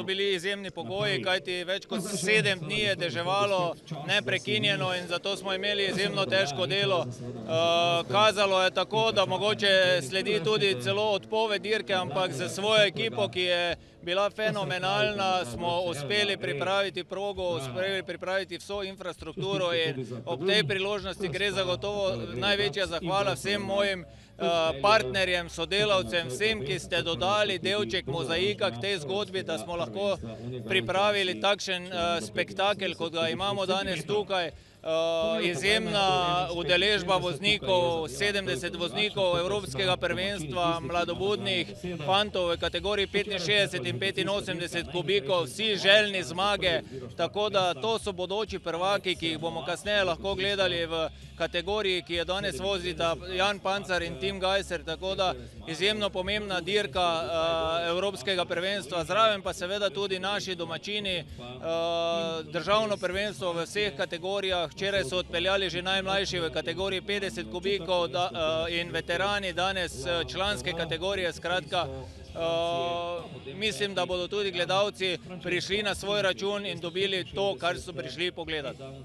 so bili izjemni pogoji, kajti več kot 7 dni je deževalo neprekinjeno in zato smo imeli izjemno težko delo. Kazalo je tako, da mogoče sledi tudi celo odpoved dirke, ampak za svojo ekipo, ki je bila fenomenalna, smo uspeli pripraviti progo, uspeli pripraviti vso infrastrukturo in ob tej priložnosti gre zagotovo največja zahvala vsem mojim partnerjem, sodelavcem, vsem, ki ste dodali delček mozaika k tej zgodbi, da smo lahko pripravili takšen spektakel, kot ga imamo danes tukaj. Izjemna udeležba voznikov, 70 voznikov Evropskega prvenstva, mladobudnih fantov v kategoriji 65 in 85 kubikov, vsi željni zmage, tako da to so bodoči prvaki, ki jih bomo kasneje lahko gledali v kategoriji, ki je danes vozita Jan Pancar in Tim Gajser, tako da izjemno pomembna dirka Evropskega prvenstva, zraven pa seveda tudi naši domačini, državno prvenstvo v vseh kategorijah. Včeraj so odpeljali že najmlajši v kategoriji 50 kubikov in veterani danes članske kategorije. Skratka, mislim, da bodo tudi gledalci prišli na svoj račun in dobili to, kar so prišli pogledati.